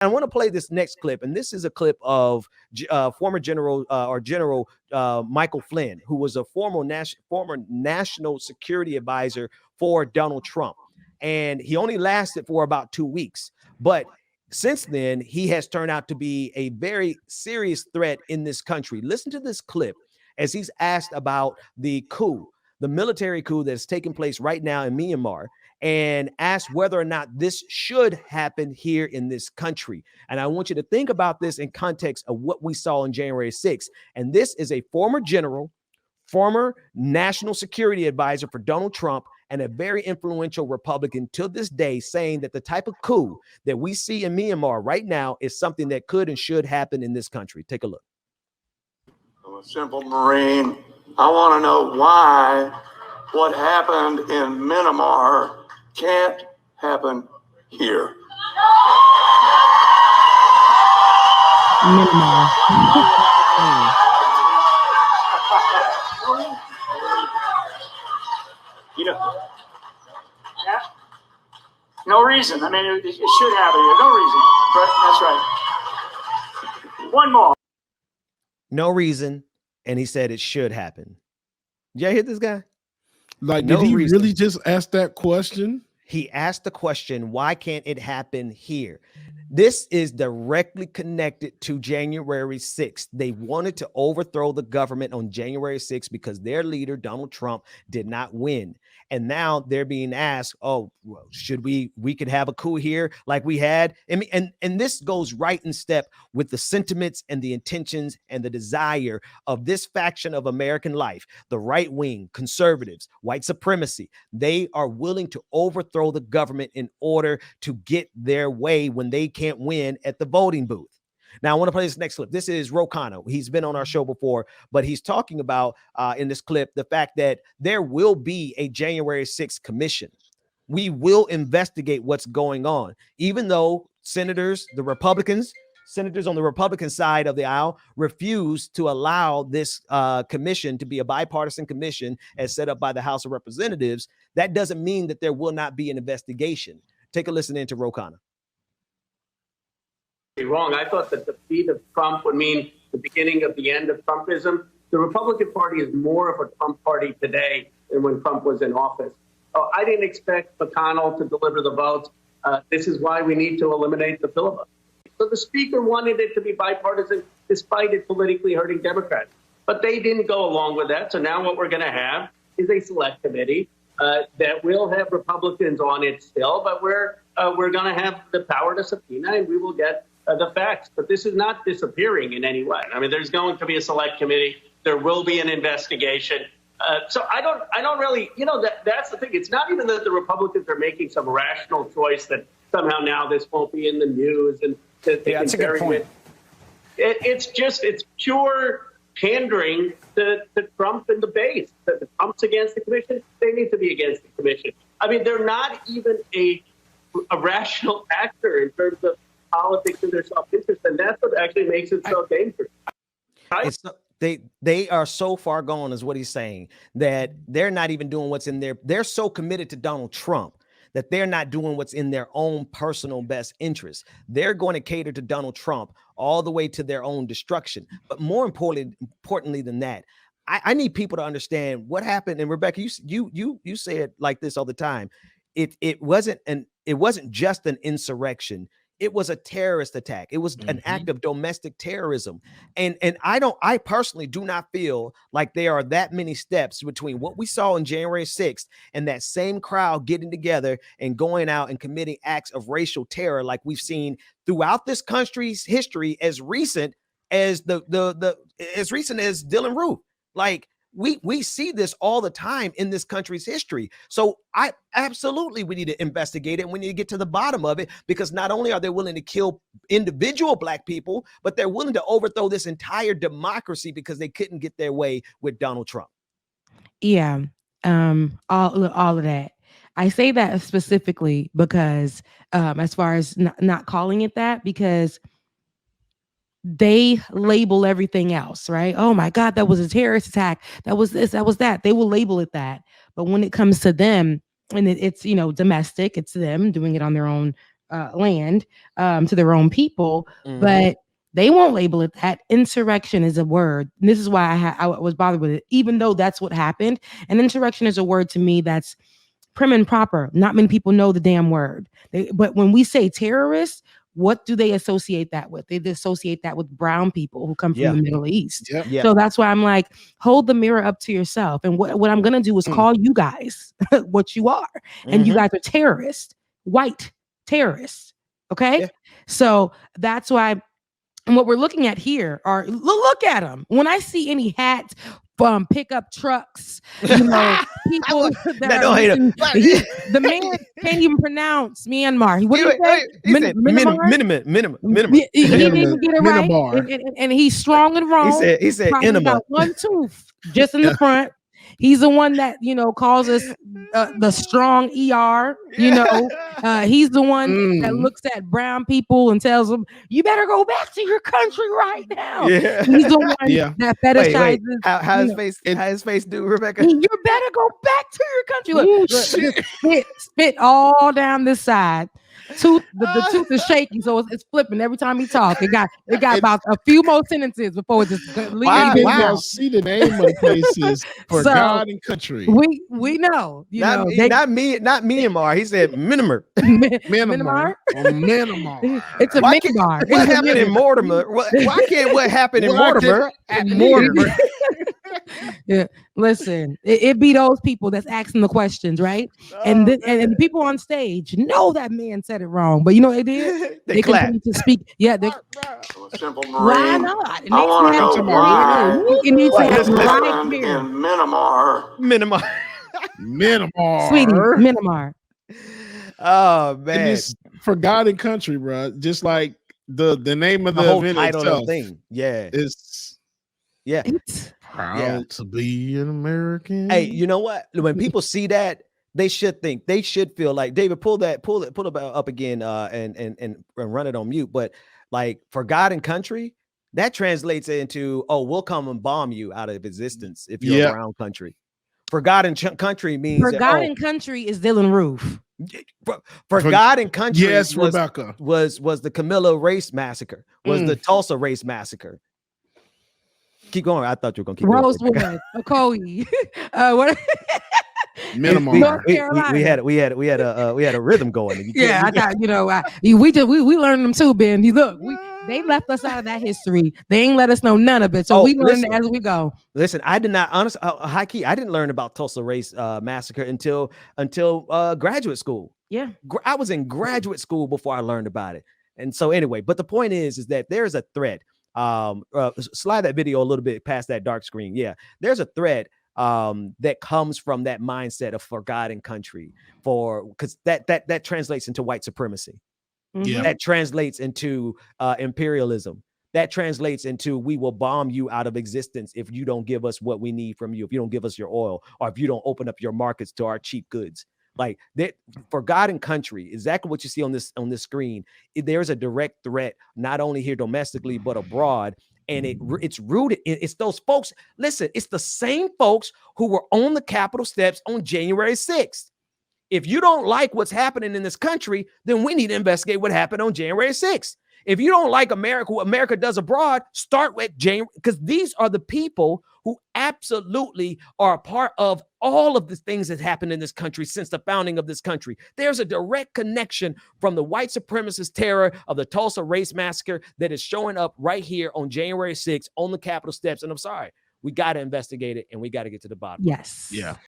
I want to play this next clip, and this is a clip of former General Michael Flynn, who was a former national security advisor for Donald Trump, and he only lasted for about 2 weeks, but since then he has turned out to be a very serious threat in this country. Listen to this clip as he's asked about the coup, the military coup that's taking place right now in Myanmar, and asked whether or not this should happen here in this country. And I want you to think about this in context of what we saw on January 6th. And this is a former general, former national security advisor for Donald Trump, and a very influential Republican to this day, saying that the type of coup that we see in Myanmar right now is something that could and should happen in this country. Take a look. I'm a simple Marine. I want to know why what happened in Myanmar can't happen here. Myanmar. You know, yeah, no reason. I mean, it should happen here. No reason. That's right. One more. No reason, and he said it should happen. Did y'all hear this guy? Like, did he really just ask that question? He asked the question, why can't it happen here? This is directly connected to January 6th. They wanted to overthrow the government on January 6th because their leader, Donald Trump, did not win. And now they're being asked, oh, well, should we could have a coup here like we had? And this goes right in step with the sentiments and the intentions and the desire of this faction of American life, the right wing, conservatives, white supremacy. They are willing to overthrow the government in order to get their way when they can't win at the voting booth. Now, I want to play this next clip. This is Rokano. He's been on our show before, but he's talking about in this clip the fact that there will be a January 6th commission. We will investigate what's going on, even though senators on the Republican side of the aisle refuse to allow this commission to be a bipartisan commission as set up by the House of Representatives. That doesn't mean that there will not be an investigation. Take a listen into Rokano. Wrong. I thought that the defeat of Trump would mean the beginning of the end of Trumpism. The Republican Party is more of a Trump party today than when Trump was in office. I didn't expect McConnell to deliver the votes. This is why we need to eliminate the filibuster. So the Speaker wanted it to be bipartisan despite it politically hurting Democrats. But they didn't go along with that. So now what we're going to have is a select committee that will have Republicans on it still, but we're going to have the power to subpoena, and we will get the facts. But this is not disappearing in any way. I mean, there's going to be a select committee. There will be an investigation. So I don't really, that's the thing. It's not even that the Republicans are making some rational choice that somehow now this won't be in the news and that they that's a good point. It's pure pandering to Trump and the base. That Trump's against the commission, they need to be against the commission. I mean, they're not even a rational actor in terms of politics and their self-interest, and that's what actually makes it so dangerous. They are so far gone, is what he's saying, that they're not even doing what's in there. They're so committed to Donald Trump that they're not doing what's in their own personal best interest. They're going to cater to Donald Trump all the way to their own destruction. But more importantly than that, I need people to understand what happened. And Rebecca, you say it like this all the time. It wasn't just an insurrection. It was a terrorist attack. It was an act of domestic terrorism. And I personally do not feel like there are that many steps between what we saw on January 6th and that same crowd getting together and going out and committing acts of racial terror like we've seen throughout this country's history as recent as as recent as Dylan Roof. Like, we see this all the time in this country's history. So we need to investigate it. And we need to get to the bottom of it, because not only are they willing to kill individual Black people, but they're willing to overthrow this entire democracy because they couldn't get their way with Donald Trump. Yeah. All of that. I say that specifically because as far as not calling it that, because they label everything else, right? Oh my God, that was a terrorist attack. That was this, that was that. They will label it that. But when it comes to them, and it's domestic, it's them doing it on their own land to their own people, Mhm. but they won't label it that. Insurrection is a word. And this is why I was bothered with it, even though that's what happened. And insurrection is a word to me that's prim and proper. Not many people know the damn word. But when we say terrorists, what do they associate that with? They associate that with brown people who come from the Middle East. Yep. Yeah. So that's why I'm like, hold the mirror up to yourself. And what I'm going to do is call you guys what you are. And you Mhm. guys are terrorists, white terrorists. Okay. Yeah. So that's why. And what we're looking at here are look at them. When I see any hats, pickup trucks, you know, people that don't are hate him. missing, the man can't even pronounce Myanmar. What did he say? He said minimum. He didn't even get it right, Myanmar. and he's strong and wrong. He said Probably enema. got one tooth just in the front. He's the one that calls us the strong ER. He's the one that looks at brown people and tells them, "You better go back to your country right now." Yeah. He's the one that fetishizes. Wait. How his face do, Rebecca? You better go back to your country. Look, spit all down this side. The tooth is shaky, so it's flipping every time he talks. It got about a few more sentences before it just leaves. Wow. See the name of the places for God and country. We know, not Myanmar. He said Myanmar. Myanmar. It's a Myanmar. What happened in Mortimer? Why can't what happened in Mortimer at Mortimer? Yeah, listen, it be those people that's asking the questions, right? And the people on stage know that man said it wrong, but you know what they did? They clapped. continue to speak. Yeah, they. I'm a simple Why Marine. not? I want to know why You need to what have right happened here, in Myanmar. Myanmar. sweetie, Myanmar. Oh And man, it's forgotten country, bro. Just like the name of the the whole event title itself of the thing. Yeah, is yeah. proud to be an American. Hey, you know what? When people see that, they should feel like, David, pull it up again, and run it on mute. But like forgotten country, that translates into, oh, we'll come and bomb you out of existence if you're a brown country. Forgotten country means Forgotten country is Dylan Roof. Forgotten country. Yes, was, Rebecca. was the Camilla race massacre, was the Tulsa race massacre. Keep going. I thought you were gonna keep Rosewood, going. Ocoee. What? Myanmar. North Carolina. We had a rhythm going. Yeah, I thought we learned them too, Ben. Look, they left us out of that history. They ain't let us know none of it, so we learned it as we go. Listen, I did not, honestly, high key, I didn't learn about Tulsa race massacre until graduate school. Yeah, I was in graduate school before I learned about it. And so anyway, but the point is that there's a thread. Slide that video a little bit past that dark screen. Yeah, there's a thread that comes from that mindset of forgotten country, because that translates into white supremacy. Yeah, that translates into imperialism. That translates into, we will bomb you out of existence if you don't give us what we need from you, if you don't give us your oil, or if you don't open up your markets to our cheap goods. Like that forgotten country, exactly what you see on this screen. There's a direct threat, not only here domestically, but abroad. And it's rooted in, it's those folks. Listen, it's the same folks who were on the Capitol steps on January 6th. If you don't like what's happening in this country, then we need to investigate what happened on January 6th. If you don't like America, what America does abroad, start with January, because these are the people who absolutely are a part of all of the things that happened in this country since the founding of this country. There's a direct connection from the white supremacist terror of the Tulsa race massacre that is showing up right here on January 6th on the Capitol steps. And I'm sorry, we got to investigate it and we got to get to the bottom. Yes. Yeah.